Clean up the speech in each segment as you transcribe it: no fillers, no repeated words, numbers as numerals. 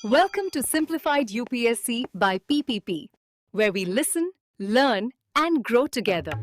Welcome to Simplified UPSC by PPP, where we listen, learn, and grow together.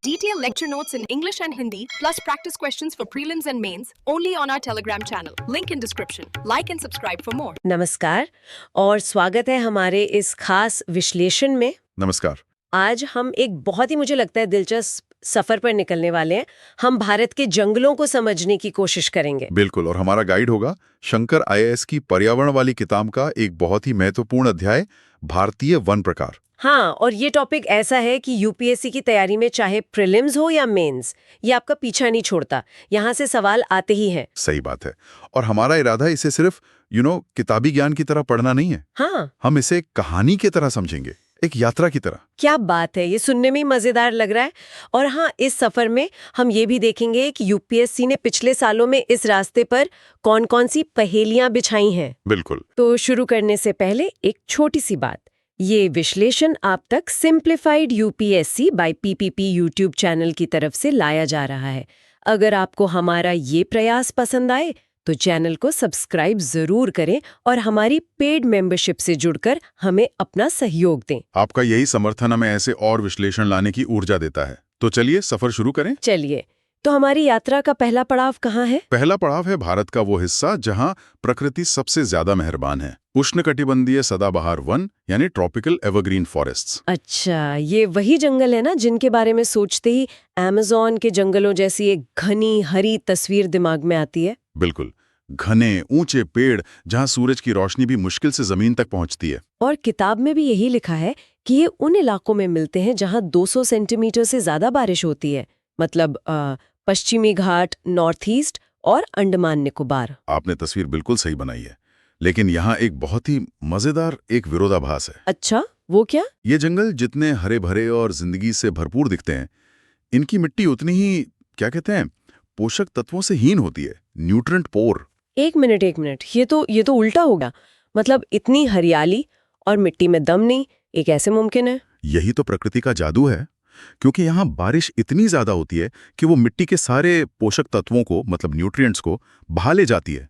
Detailed lecture notes in English and Hindi, plus practice questions for prelims and mains, only on our Telegram channel. Link in description. Like and subscribe for more. नमस्कार और स्वागत है हमारे इस खास विश्लेषण में। नमस्कार। आज हम एक बहुत ही मुझे लगता है दिलचस्प सफर पर निकलने वाले हैं। हम भारत के जंगलों को समझने की कोशिश करेंगे। बिल्कुल, और हमारा गाइड होगा शंकर आईएएस की पर्यावरण वाली किताब का एक बहुत ही महत्वपूर्ण अध्याय, भारतीय वन प्रकार। हाँ, और ये टॉपिक ऐसा है कि यूपीएससी की तैयारी में चाहे प्रीलिम्स हो या मेंस, ये आपका पीछा नहीं छोड़ता। यहाँ से सवाल आते ही हैं। सही बात है। और हमारा इरादा इसे सिर्फ किताबी ज्ञान की तरह पढ़ना नहीं है। हाँ, हम इसे कहानी की तरह समझेंगे, एक यात्रा की तरह। क्या बात है, ये सुनने में ही मजेदार लग रहा है। और हाँ, इस सफर में हम ये भी देखेंगे कि यूपीएससी ने पिछले सालों में इस रास्ते पर कौन कौन सी पहेलियां बिछाई हैं। बिल्कुल। तो शुरू करने से पहले एक छोटी सी बात। ये विश्लेषण आप तक simplified UPSC by PPP YouTube channel की तरफ से लाया जा रहा है। अगर आपको हमारा ये प्रयास पसंद आए तो चैनल को सब्सक्राइब जरूर करें और हमारी पेड मेंबरशिप से जुड़कर हमें अपना सहयोग दें। आपका यही समर्थन हमें ऐसे और विश्लेषण लाने की ऊर्जा देता है। तो चलिए सफर शुरू करें। चलिए, तो हमारी यात्रा का पहला पड़ाव कहाँ है? पहला पड़ाव है भारत का वो हिस्सा जहां प्रकृति सबसे ज्यादा मेहरबान है, उष्णकटिबंधीय सदाबहार वन यानी ट्रॉपिकल एवरग्रीन फॉरेस्ट्स। अच्छा, ये वही जंगल है ना जिनके बारे में सोचते ही अमेज़न के जंगलों जैसी एक घनी हरी तस्वीर दिमाग में आती है। बिल्कुल, घने ऊंचे पेड़ जहां सूरज की रोशनी भी मुश्किल से जमीन तक पहुंचती है। और किताब में भी यही लिखा है कि ये उन इलाकों में मिलते हैं जहां 200 सेंटीमीटर से ज्यादा बारिश होती है, मतलब पश्चिमी घाट, नॉर्थ ईस्ट और अंडमान निकोबार। आपने तस्वीर बिल्कुल सही बनाई है, लेकिन यहाँ एक बहुत ही मजेदार एक विरोधाभास है। अच्छा, वो क्या? ये जंगल जितने हरे भरे और जिंदगी से भरपूर दिखते हैं, इनकी मिट्टी उतनी ही क्या कहते हैं, पोषक तत्वों से हीन होती है, न्यूट्रिएंट पोर। एक मिनट, ये तो उल्टा हो गया। मतलब इतनी हरियाली और मिट्टी में दम नहीं, ये कैसे मुमकिन है? यही तो प्रकृति का जादू है, क्योंकि यहाँ बारिश इतनी ज्यादा होती है कि वो मिट्टी के सारे पोषक तत्वों को, मतलब न्यूट्रिएंट्स को बहा ले जाती है।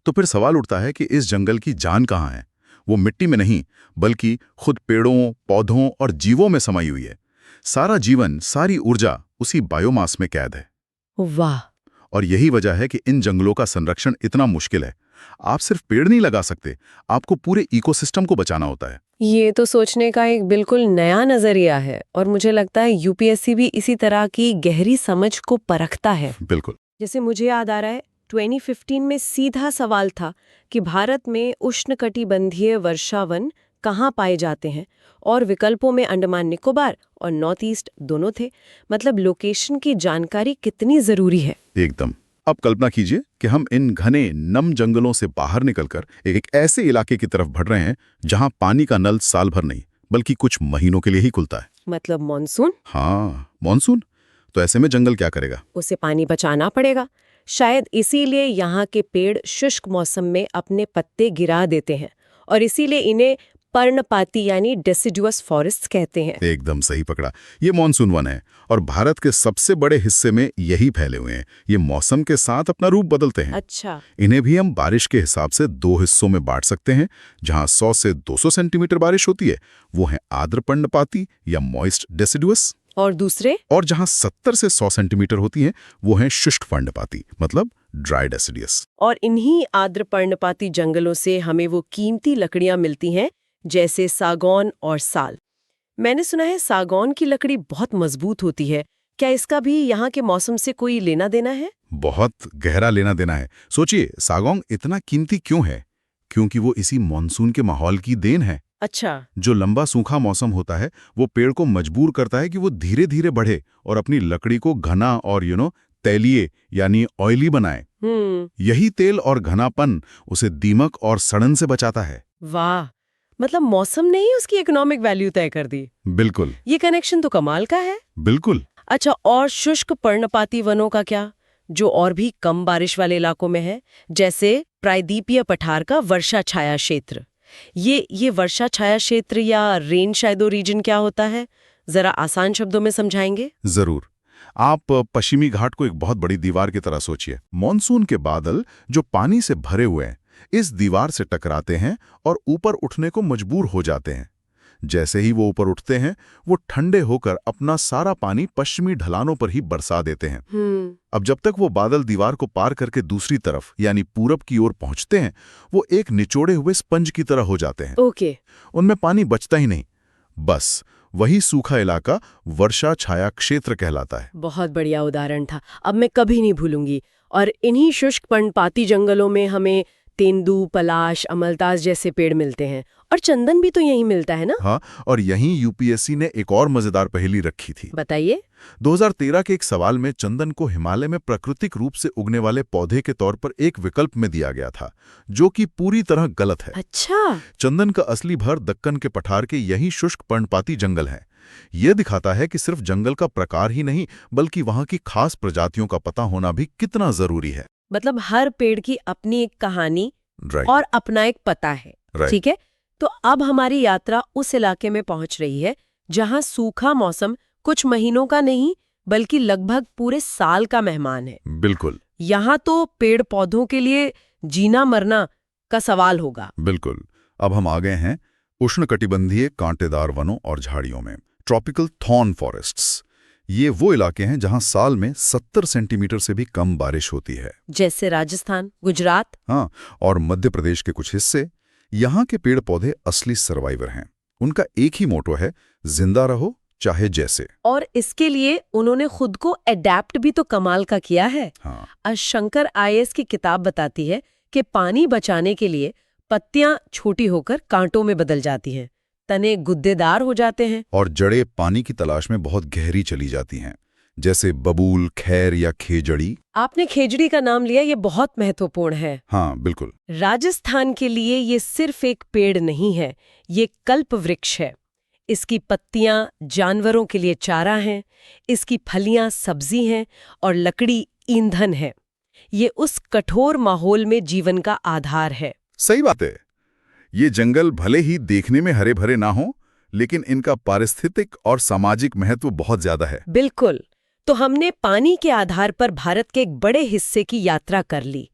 तो फिर सवाल उठता है कि इस जंगल की जान कहाँ है? वो मिट्टी में नहीं, बल्कि खुद पेड़ों, पौधों और जीवों में समाई हुई है। सारा जीवन, सारी ऊर्जा उसी बायोमास में कैद है। वाह! और यही वजह है कि इन जंगलों का संरक्षण इतना मुश्किल है। आप सिर्फ पेड़ नहीं लगा सकते, आपको पूरे इकोसिस्टम को बचाना होता है। ये तो सोचने का एक बिल्कुल नया नजरिया है, और मुझे लगता है यूपीएससी भी इसी तरह की गहरी समझ को परखता है। बिल्कुल। जैसे मुझे याद आ रहा है, 2015 में सीधा सवाल था कि भारत में उष्णकटिबंधीय वर्षावन कहाँ पाए जाते हैं, और विकल्पों में अंडमान निकोबार और नॉर्थ ईस्ट दोनों थे। मतलब लोकेशन की जानकारी कितनी जरूरी है। एकदम। अब कल्पना कीजिए कि हम इन घने नम जंगलों से बाहर निकलकर एक ऐसे इलाके की तरफ बढ़ रहे हैं जहां पानी का नल साल भर नहीं, बल्कि कुछ महीनों के लिए ही खुलता है। मतलब मॉनसून? हाँ, मॉनसून। तो ऐसे में जंगल क्या करेगा? उसे पानी बचाना पड़ेगा। शायद इसीलिए यहाँ के पेड़ शुष्क मौसम में अपने पत्ते गिरा देते हैं, और इसीलिए इन्हें पर्णपाती यानी डेसिडुअस फॉरेस्ट कहते हैं। एकदम सही पकड़ा। ये मॉनसून वन है और भारत के सबसे बड़े हिस्से में यही फैले हुए हैं। ये मौसम के साथ अपना रूप बदलते हैं। अच्छा। इन्हें भी हम बारिश के हिसाब से दो हिस्सों में बांट सकते हैं। जहां 100 से 200 सेंटीमीटर बारिश होती है वो है आर्द्र पर्णपाती या मॉइस्ट डेसिडुअस, और दूसरे? और जहां 70 से 100 सेंटीमीटर होती है वो है शुष्क पर्णपाती, मतलब ड्राई डेसिडियस। और इन्हीं आर्द्र पर्णपाती जंगलों से हमें वो कीमती लकड़ियां मिलती हैं, जैसे सागौन और साल। मैंने सुना है सागौन की लकड़ी बहुत मजबूत होती है। क्या इसका भी यहाँ के मौसम से कोई लेना देना है? बहुत गहरा लेना देना है। सोचिए, सागौन इतना कीमती क्यों है? क्योंकि वो इसी मॉनसून के माहौल की देन है। अच्छा। जो लंबा सूखा मौसम होता है वो पेड़ को मजबूर करता है कि वो धीरे धीरे बढ़े और अपनी लकड़ी को घना और तैलीय यानी ऑयली बनाए। यही तेल और घनापन उसे दीमक और सड़न से बचाता है। वाह! मतलब मौसम ने ही उसकी इकोनॉमिक वैल्यू तय कर दी। बिल्कुल। ये कनेक्शन तो कमाल का है। बिल्कुल। अच्छा, और शुष्क पर्णपाती वनों का क्या, जो और भी कम बारिश वाले इलाकों में है, जैसे प्रायद्वीपीय पठार का वर्षा छाया क्षेत्र? ये वर्षा छाया क्षेत्र या रेन शैडो रीजन क्या होता है? जरा आसान शब्दों में समझाएंगे? जरूर। आप पश्चिमी घाट को एक बहुत बड़ी दीवार की तरह सोचिए। मॉनसून के बादल जो पानी से भरे हुए हैं, इस दीवार से टकराते हैं और ऊपर उठने को मजबूर हो जाते हैं। जैसे ही वो ऊपर उठते हैं, वो ठंडे होकर अपना सारा पानी पश्चिमी ढलानों पर ही बरसा देते हैं। अब जब तक वो बादल दीवार को पार करके दूसरी तरफ यानी पूरब की ओर पहुंचते हैं, वो एक निचोड़े हुए स्पंज की तरह हो जाते हैं। ओके। उनमें पानी बचता ही नहीं, बस वही सूखा इलाका वर्षा छाया क्षेत्र कहलाता है। बहुत बढ़िया उदाहरण था, अब मैं कभी नहीं भूलूंगी। और इन्हीं शुष्क पर्णपाती जंगलों में हमें तेंदू, पलाश, अमलतास जैसे पेड़ मिलते हैं, और चंदन भी तो यहीं मिलता है ना? हाँ, और यहीं यूपीएससी ने एक और मजेदार पहेली रखी थी। बताइए। 2013 के एक सवाल में चंदन को हिमालय में प्राकृतिक रूप से उगने वाले पौधे के तौर पर एक विकल्प में दिया गया था, जो कि पूरी तरह गलत है। अच्छा। चंदन का असली भर दक्कन के पठार के यही शुष्क पर्णपाती जंगल है। ये दिखाता है कि सिर्फ जंगल का प्रकार ही नहीं, बल्कि वहां की खास प्रजातियों का पता होना भी कितना जरूरी है। मतलब हर पेड़ की अपनी एक कहानी और अपना एक पता है। ठीक है, तो अब हमारी यात्रा उस इलाके में पहुंच रही है जहां सूखा मौसम कुछ महीनों का नहीं, बल्कि लगभग पूरे साल का मेहमान है। बिल्कुल। यहाँ तो पेड़ पौधों के लिए जीना मरना का सवाल होगा। बिल्कुल। अब हम आ गए हैं उष्णकटिबंधीय कांटेदार वनों और झाड़ियों में, ट्रॉपिकल थॉर्न फॉरेस्ट्स। ये वो इलाके हैं जहां साल में 70 सेंटीमीटर से भी कम बारिश होती है। जैसे राजस्थान, गुजरात। हाँ, और मध्य प्रदेश के कुछ हिस्से। यहाँ के पेड़ पौधे असली सर्वाइवर हैं। उनका एक ही मोटो है, जिंदा रहो चाहे जैसे। और इसके लिए उन्होंने खुद को एडैप्ट भी तो कमाल का किया है। हाँ। आज शंकर आईएएस की किताब बताती है कि पानी बचाने के लिए पत्तियां छोटी होकर कांटों में बदल जाती हैं, तने गुद्देदार हो जाते हैं, और जड़ें पानी की तलाश में बहुत गहरी चली जाती हैं, जैसे बबूल, खैर या खेजड़ी। आपने खेजड़ी का नाम लिया, ये बहुत महत्वपूर्ण है। हाँ, बिल्कुल। राजस्थान के लिए ये सिर्फ एक पेड़ नहीं है, ये कल्प वृक्ष है। इसकी पत्तियां जानवरों के लिए चारा हैं, इसकी फलियां सब्जी हैं और लकड़ी ईंधन है। ये उस कठोर माहौल में जीवन का आधार है। सही बात है। ये जंगल भले ही देखने में हरे भरे ना हो, लेकिन इनका पारिस्थितिक और सामाजिक महत्व बहुत ज्यादा है। बिल्कुल। तो हमने पानी के आधार पर भारत के एक बड़े हिस्से की यात्रा कर ली।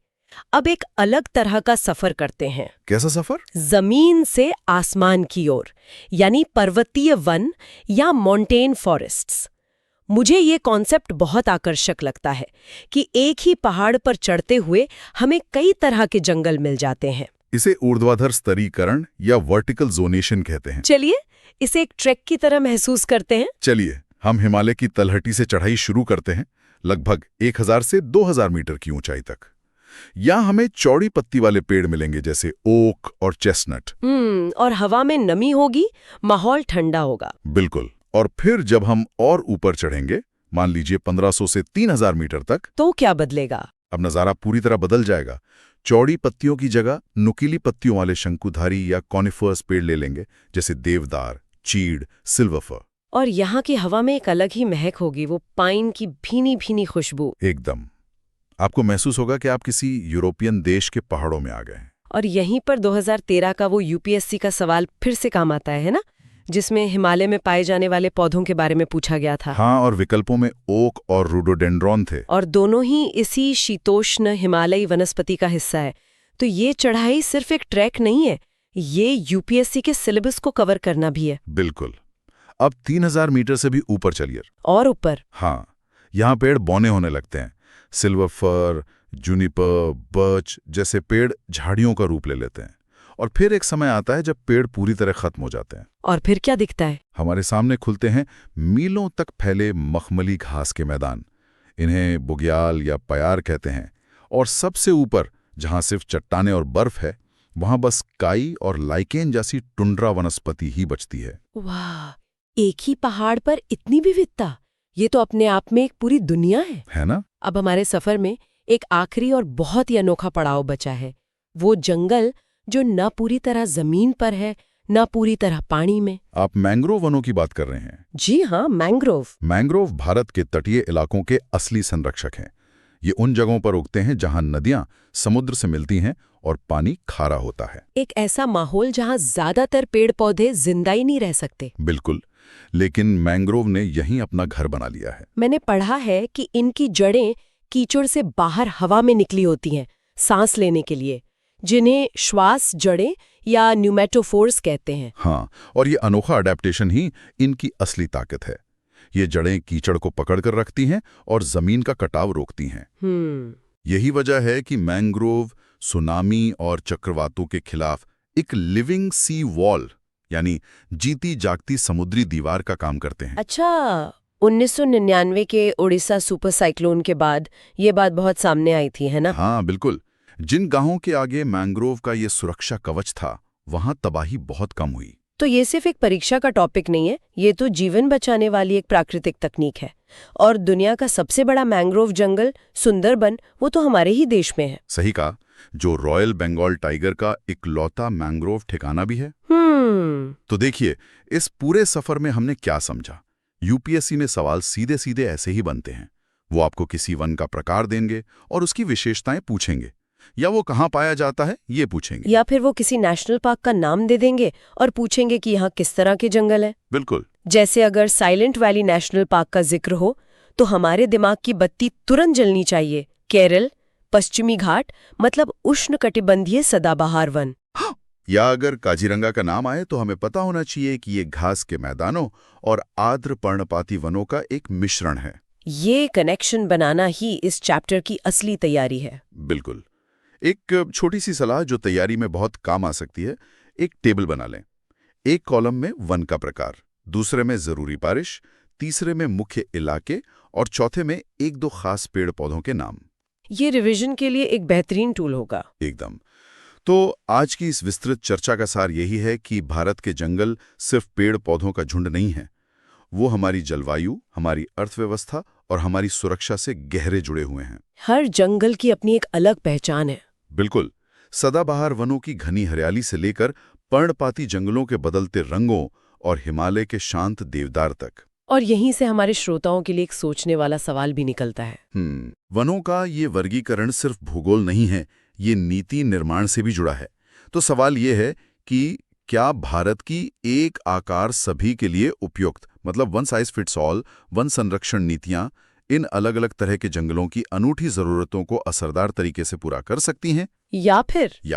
अब एक अलग तरह का सफर करते हैं। कैसा सफर? जमीन से आसमान की ओर, यानी पर्वतीय वन या माउंटेन फॉरेस्ट्स। मुझे ये कॉन्सेप्ट बहुत आकर्षक लगता है कि एक ही पहाड़ पर चढ़ते हुए हमें कई तरह के जंगल मिल जाते हैं। इसे ऊर्ध्वाधर स्तरीकरण या वर्टिकल जोनेशन कहते हैं। चलिए इसे एक ट्रैक की तरह महसूस करते हैं। चलिए हम हिमालय की तलहटी से चढ़ाई शुरू करते हैं, लगभग 1000 से 2000 मीटर की ऊंचाई तक। यहाँ हमें चौड़ी पत्ती वाले पेड़ मिलेंगे, जैसे ओक और चेस्टनट। और हवा में नमी होगी, माहौल ठंडा होगा। बिल्कुल। और फिर जब हम और ऊपर चढ़ेंगे, मान लीजिए 1500 से 3000 मीटर तक, तो क्या बदलेगा? अब नजारा पूरी तरह बदल जाएगा। चौड़ी पत्तियों की जगह नुकीली पत्तियों वाले शंकुधारी या कॉनिफर्स पेड़ ले लेंगे, जैसे देवदार, चीड़, सिल्वर फर। और यहाँ की हवा में एक अलग ही महक होगी, वो पाइन की भीनी भीनी खुशबू। एकदम। आपको महसूस होगा कि आप किसी यूरोपियन देश के पहाड़ों में आ गए हैं। और यहीं पर 2013 का वो यूपीएससी का सवाल फिर से काम आता है ना, जिसमें हिमालय में पाए जाने वाले पौधों के बारे में पूछा गया था। हाँ, और विकल्पों में ओक और रोडोडेंड्रॉन थे। और दोनों ही इसी शीतोष्ण हिमालयी वनस्पति का हिस्सा है। तो ये चढ़ाई सिर्फ एक ट्रैक नहीं है, ये यूपीएससी के सिलेबस को कवर करना भी है। बिल्कुल। अब 3000 मीटर से भी ऊपर चलिए। और ऊपर? हाँ, यहाँ पेड़ बौने होने लगते हैं। सिल्वर फर, जूनिपर, बर्च जैसे पेड़ झाड़ियों का रूप ले लेते हैं। और फिर एक समय आता है जब पेड़ पूरी तरह खत्म हो जाते हैं। और फिर क्या दिखता है? हमारे सामने खुलते हैं मीलों तक फैले मखमली घास के मैदान। इन्हें बुग्याल या पयार कहते हैं। और सबसे ऊपर, जहां सिर्फ चट्टानें और बर्फ है, वहां बस काई और लाइकेन जैसी टुंड्रा वनस्पति ही बचती है। वाह, एक ही पहाड़ पर इतनी विविधता! ये तो अपने आप में एक पूरी दुनिया है ना? अब हमारे सफर में एक आखिरी और बहुत ही अनोखा पड़ाव बचा है, वो जंगल जो न पूरी तरह जमीन पर है, न पूरी तरह पानी में। आप मैंग्रोव वनों की बात कर रहे हैं? जी हाँ, मैंग्रोव। मैंग्रोव भारत के तटीय इलाकों के असली संरक्षक हैं। ये उन जगहों पर उगते हैं जहां नदियां समुद्र से मिलती हैं और पानी खारा होता है। एक ऐसा माहौल जहां ज्यादातर पेड़ पौधे जिंदा ही नहीं रह सकते। बिल्कुल, लेकिन मैंग्रोव ने यहीं अपना घर बना लिया है। मैंने पढ़ा है कि इनकी जड़ें कीचड़ से बाहर हवा में निकली होती हैं, सांस लेने के लिए। जिन्हें श्वास जड़ें या न्यूमेटोफोर्स कहते हैं। हाँ, और ये अनोखा अडेप्टेशन ही इनकी असली ताकत है। ये जड़ें कीचड़ को पकड़ कर रखती हैं और जमीन का कटाव रोकती हैं। यही वजह है कि मैंग्रोव सुनामी और चक्रवातों के खिलाफ एक लिविंग सी वॉल यानी जीती जागती समुद्री दीवार का काम करते हैं। अच्छा, 1999 के ओडिशा सुपर साइक्लोन के बाद ये बात बहुत सामने आई थी, है ना? हाँ बिल्कुल। जिन गांवों के आगे मैंग्रोव का ये सुरक्षा कवच था, वहां तबाही बहुत कम हुई। तो ये सिर्फ एक परीक्षा का टॉपिक नहीं है, ये तो जीवन बचाने वाली एक प्राकृतिक तकनीक है। और दुनिया का सबसे बड़ा मैंग्रोव जंगल सुंदरबन, वो तो हमारे ही देश में है। सही कहा, जो रॉयल बंगाल टाइगर का इकलौता मैंग्रोव ठिकाना भी है। तो देखिए, इस पूरे सफर में हमने क्या समझा। यूपीएससी में सवाल सीधे सीधे ऐसे ही बनते हैं। वो आपको किसी वन का प्रकार देंगे और उसकी विशेषताएं पूछेंगे, या वो कहाँ पाया जाता है ये पूछेंगे, या फिर वो किसी नेशनल पार्क का नाम दे देंगे और पूछेंगे कि यहाँ किस तरह के जंगल है। बिल्कुल। जैसे अगर साइलेंट वैली नेशनल पार्क का जिक्र हो तो हमारे दिमाग की बत्ती तुरंत जलनी चाहिए। केरल, पश्चिमी घाट, मतलब उष्णकटिबंधीय सदाबहार वन। या अगर काजीरंगा का नाम आए तो हमें पता होना चाहिए कि ये घास के मैदानों और आर्द्र पर्णपाती वनों का एक मिश्रण है। ये कनेक्शन बनाना ही इस चैप्टर की असली तैयारी है। बिल्कुल। एक छोटी सी सलाह जो तैयारी में बहुत काम आ सकती है, एक टेबल बना लें। एक कॉलम में वन का प्रकार, दूसरे में जरूरी बारिश, तीसरे में मुख्य इलाके और चौथे में एक दो खास पेड़ पौधों के नाम। ये रिवीजन के लिए एक बेहतरीन टूल होगा। एकदम। तो आज की इस विस्तृत चर्चा का सार यही है कि भारत के जंगल सिर्फ पेड़ पौधों का झुंड नहीं है। वो हमारी जलवायु, हमारी अर्थव्यवस्था और हमारी सुरक्षा से गहरे जुड़े हुए हैं। हर जंगल की अपनी एक अलग पहचान है। बिल्कुल। सदाबहार वनों की घनी हरियाली से लेकर पर्णपाती जंगलों के बदलते रंगों और हिमालय के शांत देवदार तक। और यहीं से हमारे श्रोताओं के लिए एक सोचने वाला सवाल भी निकलता है। वनों का ये वर्गीकरण सिर्फ भूगोल नहीं है, ये नीति निर्माण से भी जुड़ा है। तो सवाल ये है कि क्या भारत की एक आकार सभी के लिए उपयुक्त, मतलब one size fits all one संरक्षण नीतियां इन अलग अलग तरह के जंगलों की अनूठी जरूरतों को असरदार तरीके से पूरा कर सकती हैं? या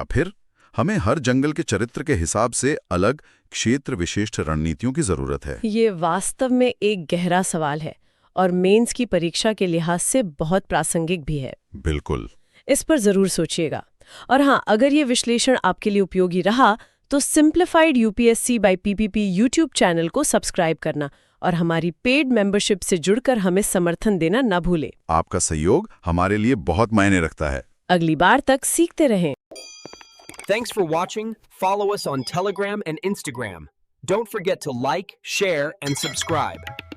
फिर हमें हर जंगल के चरित्र के हिसाब से अलग क्षेत्र विशिष्ट रणनीतियों की जरूरत है? ये वास्तव में एक गहरा सवाल है और मेंस की परीक्षा के लिहाज से बहुत प्रासंगिक भी है। बिल्कुल। इस पर जरूर सोचिएगा। और हाँ, अगर ये विश्लेषण आपके लिए उपयोगी रहा तो simplified UPSC by PPP YouTube channel को सब्सक्राइब करना और हमारी पेड मेंबरशिप से जुड़कर हमें समर्थन देना न भूलें। आपका सहयोग हमारे लिए बहुत मायने रखता है। अगली बार तक सीखते रहें। Thanks for watching. Follow us on Telegram and Instagram. Don't forget to like, share, and subscribe.